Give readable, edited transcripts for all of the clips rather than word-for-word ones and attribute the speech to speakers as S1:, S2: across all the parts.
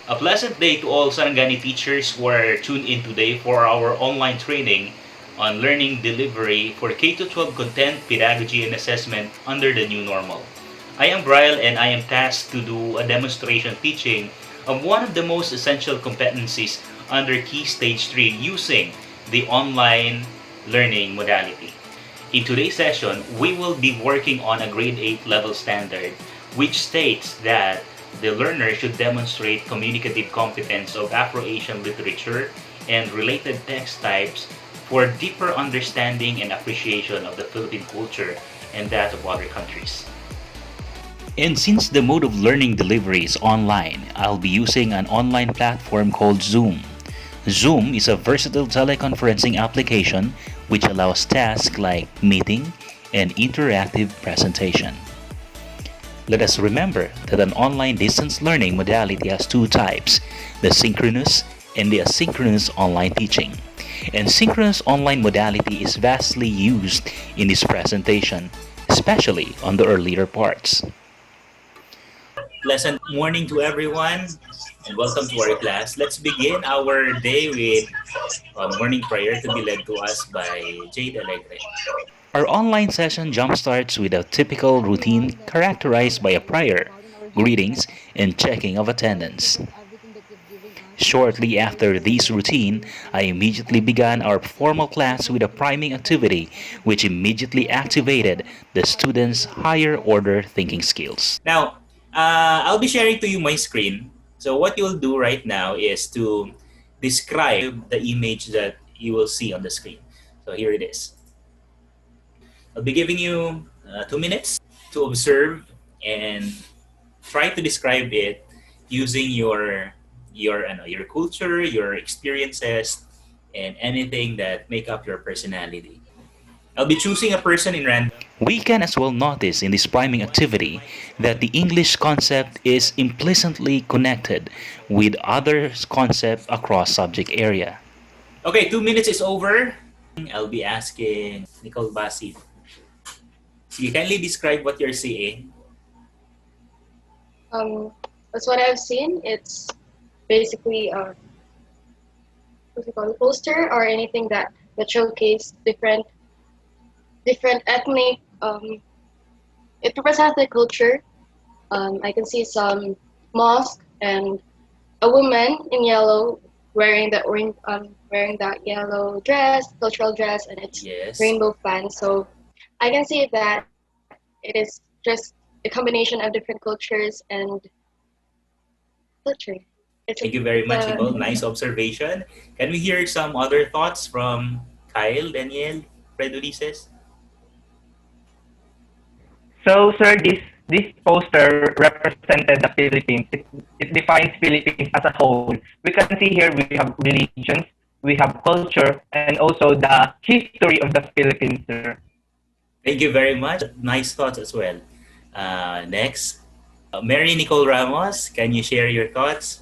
S1: A pleasant day to all Sarangani teachers who are tuned in today for our online training on learning delivery for K-12 content, pedagogy, and assessment under the new normal. I am Bryll and I am tasked to do a demonstration teaching of one of the most essential competencies under Key Stage 3 using the online learning modality. In today's session, we will be working on a grade 8 level standard which states that the learner should demonstrate communicative competence of Afro-Asian literature and related text types for deeper understanding and appreciation of the Philippine culture and that of other countries. And since the mode of learning delivery is online, I'll be using an online platform called Zoom. Zoom is a versatile teleconferencing application which allows tasks like meeting and interactive presentation. Let us remember that an online distance learning modality has two types, the synchronous and the asynchronous online teaching. And synchronous online modality is vastly used in this presentation, especially on the earlier parts. Pleasant morning to everyone and welcome to our class. Let's begin our day with a morning prayer to be led to us by Jade Alegre. Our online session jumpstarts with a typical routine characterized by a prayer, greetings, and checking of attendance. Shortly after this routine, I immediately began our formal class with a priming activity which immediately activated the students' higher order thinking skills. Now, I'll be sharing to you my screen. So what you'll do right now is to describe the image that you will see on the screen. So here it is. I'll be giving you 2 minutes to observe and try to describe it using your culture, your experiences, and anything that make up your personality. I'll be choosing a person in random. We can as well notice in this priming activity that the English concept is implicitly connected with other concepts across subject area. Okay, 2 minutes is over. I'll be asking Nicole Basit. So you kindly describe what you're seeing.
S2: Um, that's what I've seen. It's basically what's it called, a poster or anything that showcase different ethnic. It represents the culture. I can see some mosque and a woman in yellow wearing that yellow dress, cultural dress, and it's
S1: Yes.
S2: rainbow fan. So I can see that it is just a combination of different cultures and culture.
S1: Thank you very
S2: It's
S1: much,
S2: a
S1: Nicole. Nice observation. Can we hear some other thoughts from Kyle, Daniel, Fred Ulises?
S3: So, sir, this poster represented the Philippines. It defines Philippines as a whole. We can see here we have religions, we have culture, and also the history of the Philippines, sir.
S1: Thank you very much. Nice thoughts as well. Next, Mary Nicole Ramos, can you share your thoughts?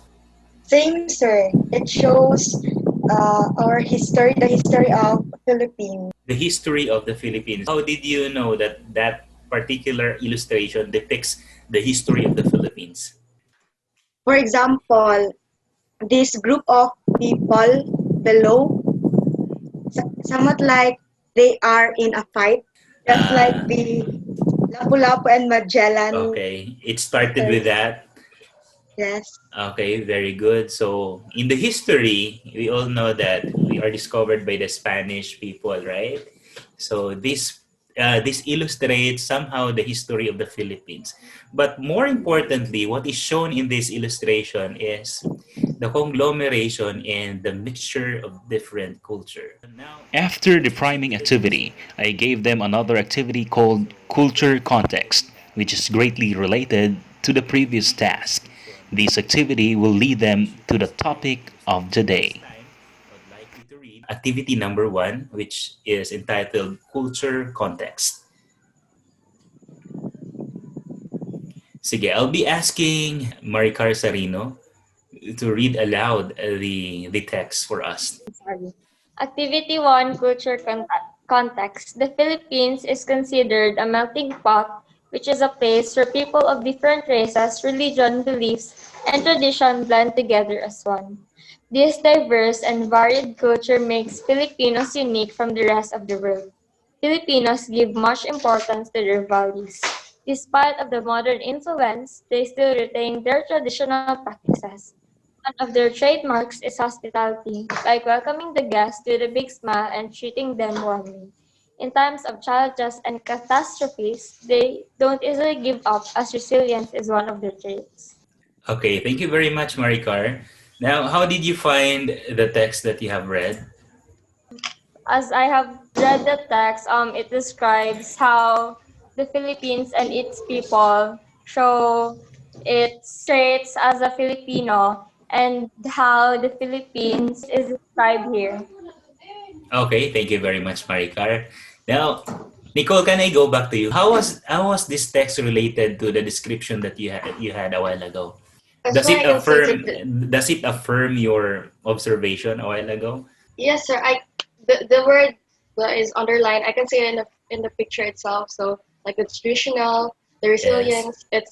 S4: Same, sir. It shows our history, the history of Philippines.
S1: The history of the Philippines. How did you know that that particular illustration depicts the history of the Philippines?
S4: For example, this group of people below, somewhat like they are in a fight, just like
S1: Uh,
S4: the Lapu-Lapu and Magellan.
S1: okay, it started with that.
S4: Yes.
S1: Okay, very good. So, in the history, we all know that we are discovered by the Spanish people, right? So, this illustrates somehow the history of the Philippines. But more importantly, what is shown in this illustration is the conglomeration and the mixture of different culture. After the priming activity, I gave them another activity called culture context, which is greatly related to the previous task. This activity will lead them to the topic of the day. Activity number one, which is entitled Culture Context. Sige, I'll be asking Maricar Sarino to read aloud the text for us.
S2: sorry.
S5: Activity 1 Context. The Philippines is considered a melting pot, which is a place where people of different races, religion, beliefs, and tradition blend together as one. This diverse and varied culture makes Filipinos unique from the rest of the world. Filipinos give much importance to their values. Despite of the modern influence, they still retain their traditional practices. One of their trademarks is hospitality, like welcoming the guests with a big smile and treating them warmly. In times of challenges and catastrophes, they don't easily give up as resilience is one of their traits.
S1: Okay, thank you very much, Maricar. Now, how did you find the text that you have read?
S5: As I have read the text, it describes how the Philippines and its people show its traits as a Filipino and how the Philippines is described here.
S1: Okay, thank you very much, Maricar. Now, Nicole, can I go back to you? How was this text related to the description that you had a while ago?
S2: As
S1: Does
S2: far
S1: it
S2: I can see, sir,
S1: affirm does it affirm your observation a while ago?
S2: yes, sir. The word that is underlined, I can see it in the picture itself. So like the traditional, the
S1: Yes.
S2: resilience, it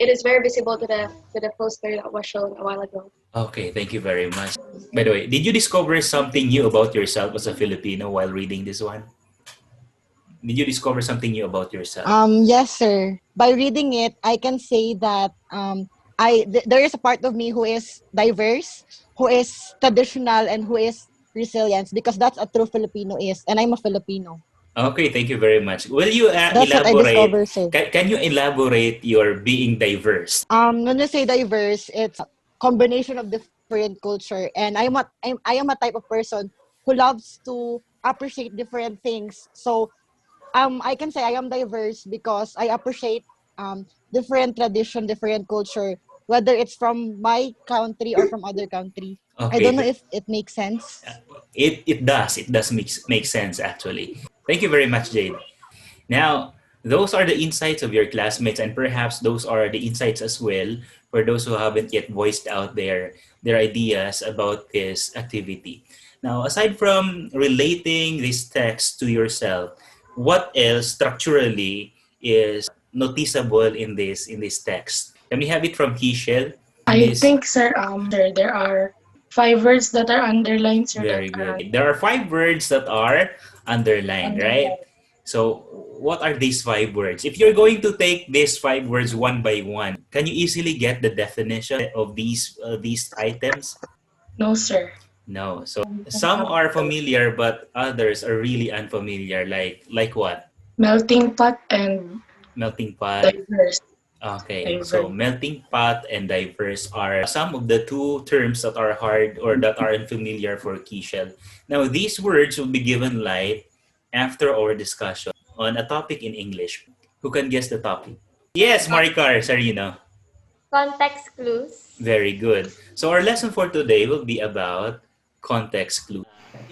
S2: is very visible to the poster that was shown a while ago.
S1: Okay, thank you very much. By the way, did you discover something new about yourself as a Filipino while reading this one? Did you discover something new about yourself?
S6: Yes, sir. By reading it, I can say that there is a part of me who is diverse, who is traditional, and who is resilient because that's a true Filipino is, and I'm a Filipino.
S1: Okay, thank you very much. Will you
S6: That's what I
S1: elaborate?
S6: discover, sir.
S1: Can you elaborate your being diverse?
S6: When you say diverse, it's combination of different culture, and I am a type of person who loves to appreciate different things. So I can say I am diverse because I appreciate different tradition, different culture, whether it's from my country or from other country. I
S1: Okay,
S6: don't know if it makes sense.
S1: it does make sense actually. Thank you very much, Jade. Now, those are the insights of your classmates, and perhaps those are the insights as well for those who haven't yet voiced out their ideas about this activity. Now, aside from relating this text to yourself, what else structurally is noticeable in this text? Can we have it from Kishel?
S7: I think, sir, there are five words that are underlined, sir, that
S1: Very
S7: are
S1: good. There are five words that are underlined, right?
S7: underlined.
S1: So, what are these five words? If you're going to take these five words one by one, can you easily get the definition of these items?
S7: No, sir.
S1: No. So, some are familiar, but others are really unfamiliar. Like what?
S7: Melting pot and
S1: Melting pot.
S7: diverse.
S1: Okay, so
S7: Diverse.
S1: melting pot and diverse are some of the two terms that are hard or that are unfamiliar for Kishel. Now, these words will be given light after our discussion on a topic in English. Who can guess the topic? Yes, Maricar, Sarino.
S5: Context clues.
S1: Very good. So our lesson for today will be about context clues.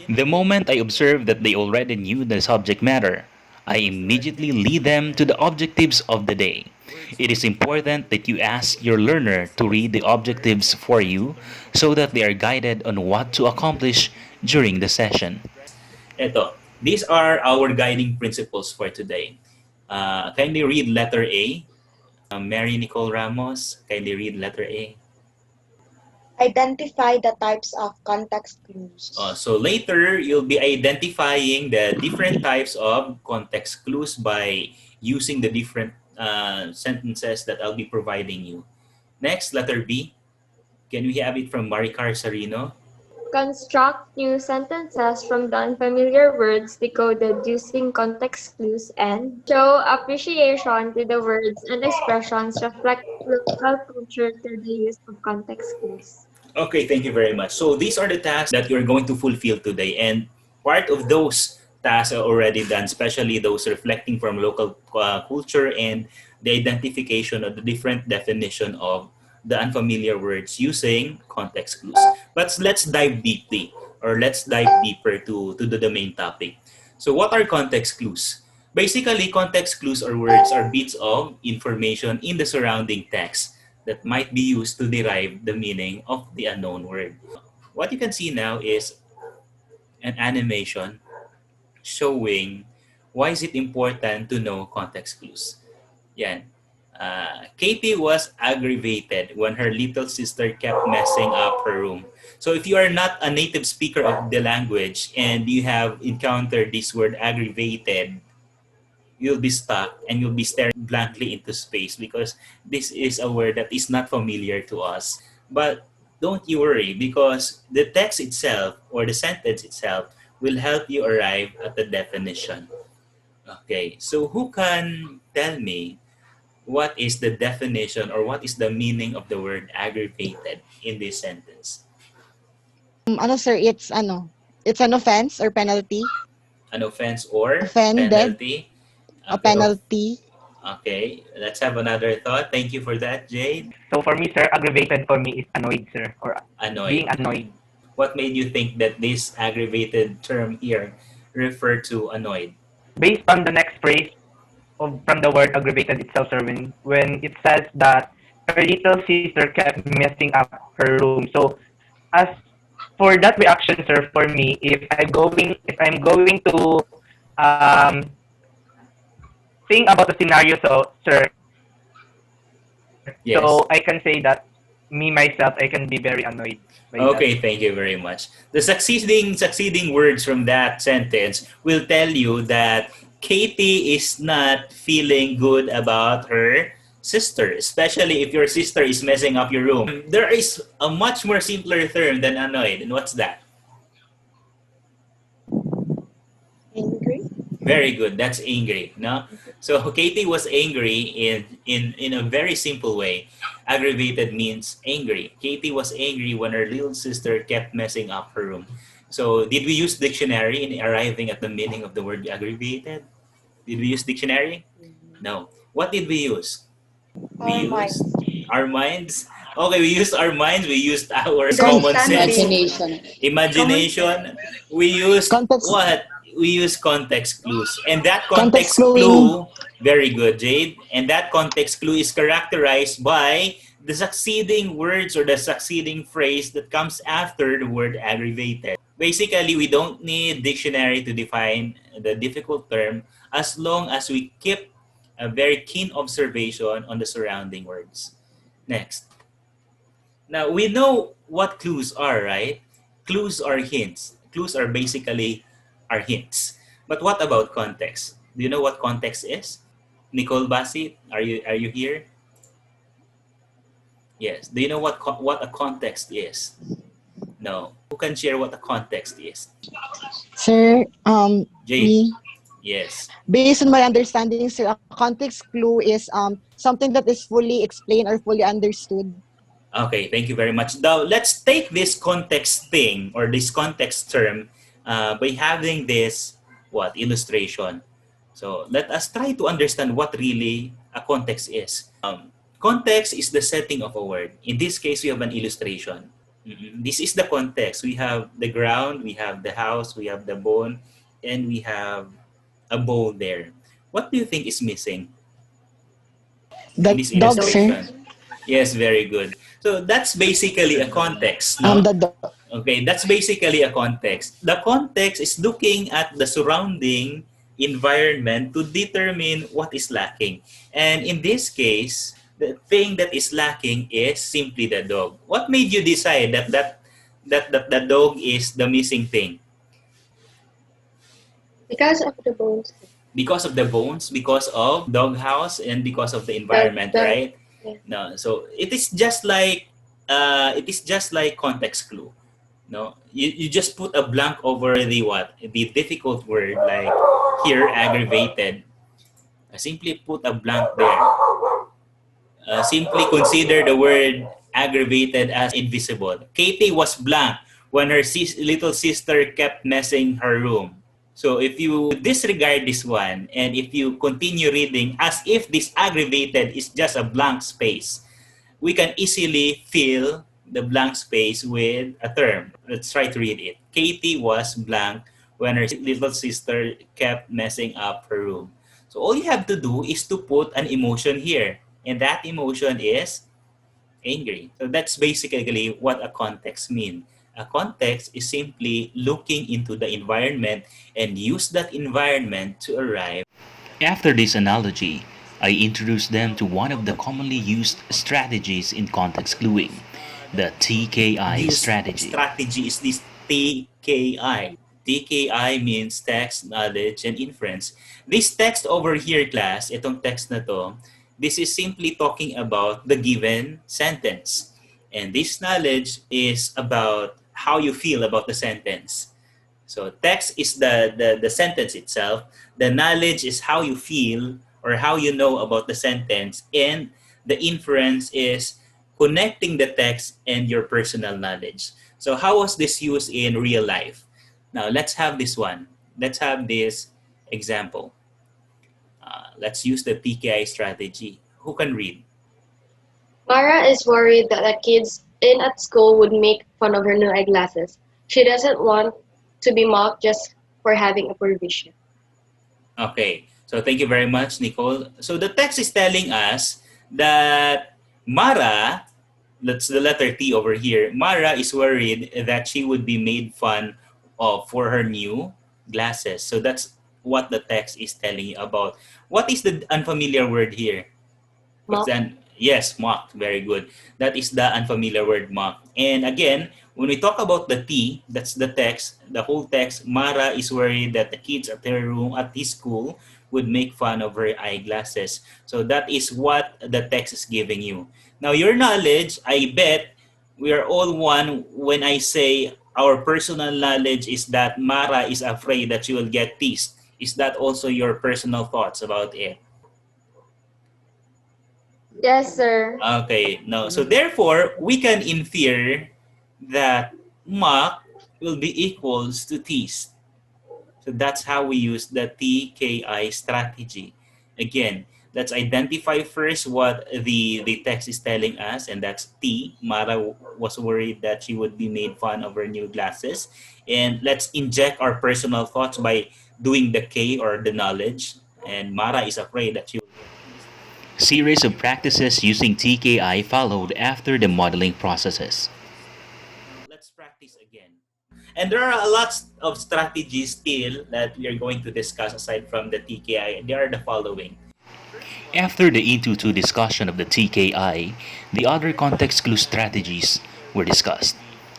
S1: The moment I observe that they already knew the subject matter, I immediately lead them to the objectives of the day. It is important that you ask your learner to read the objectives for you so that they are guided on what to accomplish during the session. Eto, these are our guiding principles for today. Kindly read letter A. Mary Nicole Ramos, kindly read letter A.
S4: Identify the types of context clues.
S1: So later, you'll be identifying the different types of context clues by using the different sentences that I'll be providing you. Next, letter B. Can we have it from Maricar Sarino?
S5: Construct new sentences from the unfamiliar words decoded using context clues and show appreciation to the words and expressions reflect local culture through the use of context clues.
S1: Okay, thank you very much. So these are the tasks that you're going to fulfill today, and part of those tasks are already done, especially those reflecting from local culture and the identification of the different definition of the unfamiliar words using context clues. But let's dive deeply, or let's dive deeper to the main topic. So what are context clues? Basically, context clues or words are bits of information in the surrounding text that might be used to derive the meaning of the unknown word. What you can see now is an animation showing why is it important to know context clues. Yan. Katie was aggravated when her little sister kept messing up her room. So if you are not a native speaker of the language and you have encountered this word aggravated, you'll be stuck and you'll be staring blankly into space because this is a word that is not familiar to us. But don't you worry because the text itself or the sentence itself will help you arrive at the definition. Okay, so who can tell me what is the definition or what is the meaning of the word aggravated in this sentence?
S6: Ano sir, it's an offense or penalty.
S1: An offense or
S6: Offended,
S1: penalty?
S6: a
S1: Okay,
S6: penalty.
S1: okay. Let's have another thought. Thank you for that, Jade.
S3: So for me, sir, aggravated for me is annoyed, sir, or being
S1: Annoyed.
S3: annoyed.
S1: What made you think that this aggravated term here refer to annoyed?
S3: Based on the next phrase from the word aggravated itself, sir, when it says that her little sister kept messing up her room. So as for that reaction, sir, for me, if I'm going to um, think about the scenario, so sir, so
S1: Yes.
S3: I can say that me myself, I can be very annoyed by that.
S1: Okay, thank you very much. The succeeding words from that sentence will tell you that Katie is not feeling good about her sister, especially if your sister is messing up your room. There is a much more simpler term than annoyed, and what's that?
S2: Angry.
S1: Very good. That's angry, no? So Katie was angry in a very simple way. Aggravated means angry. Katie was angry when her little sister kept messing up her room. So did we use dictionary in arriving at the meaning of the word aggravated? Did we use dictionary? No. What did we use? We
S4: Our
S1: used
S4: minds.
S1: our minds. Okay, we used our minds. We used our common sense,
S4: Understanding. Common sense.
S1: imagination. We used
S6: Context,
S1: what? We use context clues. And that
S6: context
S1: context
S6: cluing.
S1: clue, very good, Jade. And that context clue is characterized by the succeeding words or the succeeding phrase that comes after the word aggravated. Basically, we don't need dictionary to define the difficult term as long as we keep a very keen observation on the surrounding words. Next. Now, we know what clues are, right? Clues are hints. Clues are basically are hints. But what about context? Do you know what context is? Nicole Basit, are you here? Yes. Do you know what a context is? No. Who can share what a context is?
S6: Sir,
S1: Jade.
S6: me,
S1: Yes.
S6: based on my understanding, sir, a context clue is something that is fully explained or fully understood.
S1: Okay, thank you very much. Now, let's take this context thing or this context term by having this illustration. So let us try to understand what really a context is. Context is the setting of a word. In this case, we have an illustration. This is the context. We have the ground, we have the house, we have the bone, and we have a bowl there. What do you think is missing in
S6: The
S1: this
S6: dog,
S2: Dog.
S6: sir.
S1: illustration? Yes, very good. So that's basically a context,
S6: Um,
S1: no?
S6: the do-
S1: Okay, that's basically a context. The context is looking at the surrounding environment to determine what is lacking. And in this case, the thing that is lacking is simply the dog. What made you decide that the dog is the missing thing?
S2: Because of the bones.
S1: Because of the bones, because of doghouse, and because of the environment,
S2: The
S1: right?
S2: yeah.
S1: No, so it is just like context clue. No, you just put a blank over the difficult word like here aggravated. Simply put a blank there. Simply consider the word aggravated as invisible. Katie was blank when her little sister kept messing her room. So if you disregard this one and if you continue reading as if this aggravated is just a blank space, we can easily fill the blank space with a term. Let's try to read it. Katie was blank when her little sister kept messing up her room. So all you have to do is to put an emotion here. And that emotion is angry. So that's basically what a context means. A context is simply looking into the environment and use that environment to arrive. After this analogy, I introduced them to one of the commonly used strategies in context cluing, the TKI
S8: This
S1: strategy.
S8: strategy is this TKI. TKI means text, knowledge, and inference. This text over here, class, itong text na to, this is simply talking about the given sentence. And this knowledge is about how you feel about the sentence. So text is the sentence itself. The knowledge is how you feel or how you know about the sentence. And the inference is connecting the text and your personal knowledge. So how was this used in real life? Now let's have this one. Let's have this example. Let's use the PKI strategy. Who can read?
S2: Mara is worried that the kids in at school would make fun of her new eyeglasses. She doesn't want to be mocked just for having a poor vision.
S8: Okay, so thank you very much, Nicole. So the text is telling us that Mara, that's the letter T over here, Mara is worried that she would be made fun of for her new glasses. So that's what the text is telling you about. What is the unfamiliar word here? What's
S2: Mock.
S8: that? Yes, mocked. Very good. That is the unfamiliar word mocked. And again, when we talk about the T, that's the text, the whole text, Mara is worried that the kids at her room, at his school, would make fun of her eyeglasses. So that is what the text is giving you. Now, your knowledge, I bet we are all one when I say our personal knowledge is that Mara is afraid that she will get teased. Is that also your personal thoughts about it?
S5: Yes, sir.
S8: Okay, no. So therefore, we can infer that mock will be equals to tease. So that's how we use the TKI strategy. Again, let's identify first what the text is telling us, and that's T. Mara was worried that she would be made fun of her new glasses. And let's inject our personal thoughts by doing the K or the knowledge. And Mara is afraid that she will get teased.
S1: Series of practices using TKI followed after the modeling processes.
S8: Now, let's practice again. And there are a lot of strategies still that we are going to discuss aside from the TKI. They are the following. First one,
S1: After the into-two discussion of the TKI, the other context clue strategies were discussed.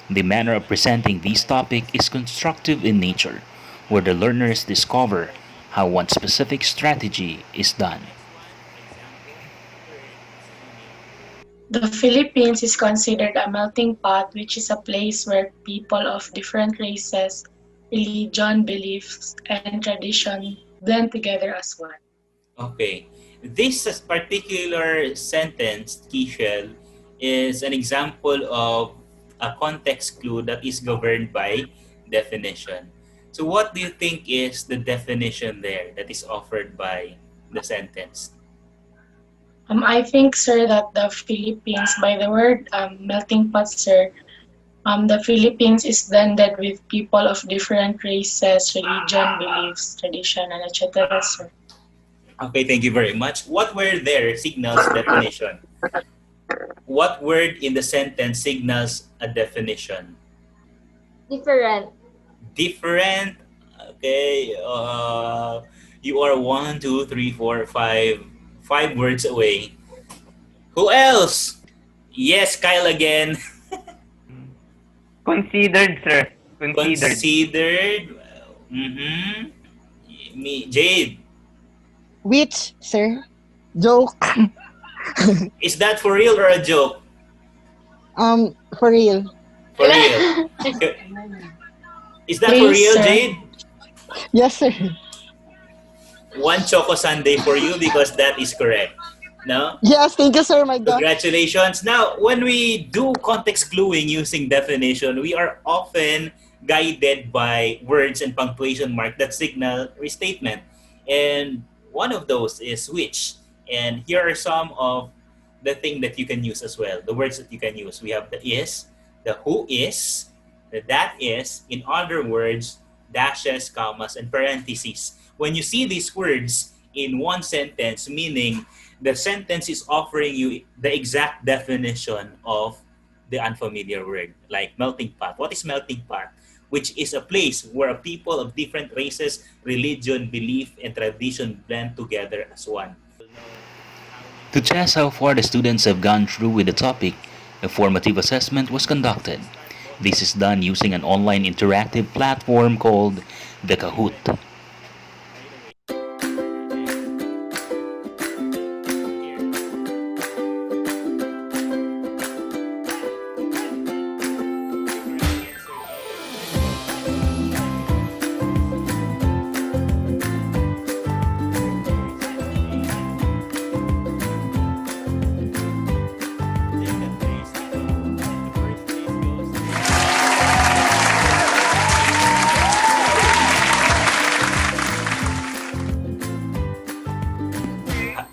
S1: The manner of presenting this topic is constructive in nature, where the learners discover how one specific strategy is done.
S8: next one, example, word synonym.
S7: The Philippines is considered a melting pot, which is a place where people of different races, religion, beliefs, and tradition blend together as one.
S8: Okay. This particular sentence, Kishel, is an example of a context clue that is governed by definition. So what do you think is the definition there that is offered by the sentence?
S7: I think, sir, that the Philippines, by the word melting pot, sir, the Philippines is blended with people of different races, religion, beliefs, tradition, and etc., sir.
S8: Okay, thank you very much. What word there signals definition? What word in the sentence signals a definition?
S5: Different.
S8: Different. Okay. You are one, two, three, four, five, 5 words away. Who else? Yes, Kyle again.
S3: Considered, sir. Considered.
S8: Considered. Mm-hmm. Me, Jade.
S6: Which, sir? Joke.
S8: Is that for real or a joke?
S6: For real.
S8: For real. Is that for
S7: Please,
S8: real,
S7: sir.
S8: Jade?
S6: Yes, sir.
S8: One Choco Sunday for you because that is correct. No?
S6: Yes, thank you, sir. My God.
S8: Congratulations. Now, when we do context cluing using definition, we are often guided by words and punctuation mark that signal restatement. And one of those is which. And here are some of the thing that you can use as well, the words that you can use. We have the is, the who is, the that is, in other words, dashes, commas, and parentheses. When you see these words in one sentence, meaning the sentence is offering you the exact definition of the unfamiliar word, like melting pot. What is melting pot? Which is a place where people of different races, religion, belief, and tradition blend together as one.
S1: To test how far the students have gone through with the topic, a formative assessment was conducted. This is done using an online interactive platform called the Kahoot.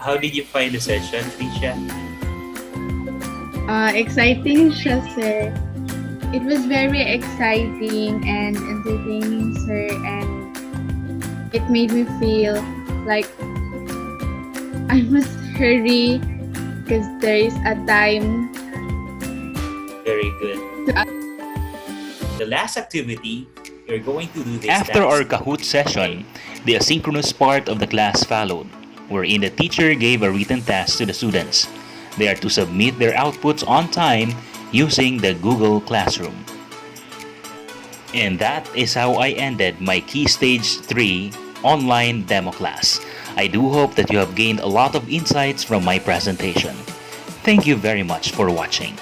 S8: How did you find the session, Tricia?
S9: Exciting siya, sir. It was very exciting and entertaining, sir, and it made me feel like I must hurry because there is a time.
S8: Very good. The last activity, you're going to do this
S1: After
S8: task.
S1: our Kahoot session, the asynchronous part of the class followed, wherein the teacher gave a written task to the students. They are to submit their outputs on time using the Google Classroom. And that is how I ended my Key Stage 3 online demo class. I do hope that you have gained a lot of insights from my presentation. Thank you very much for watching.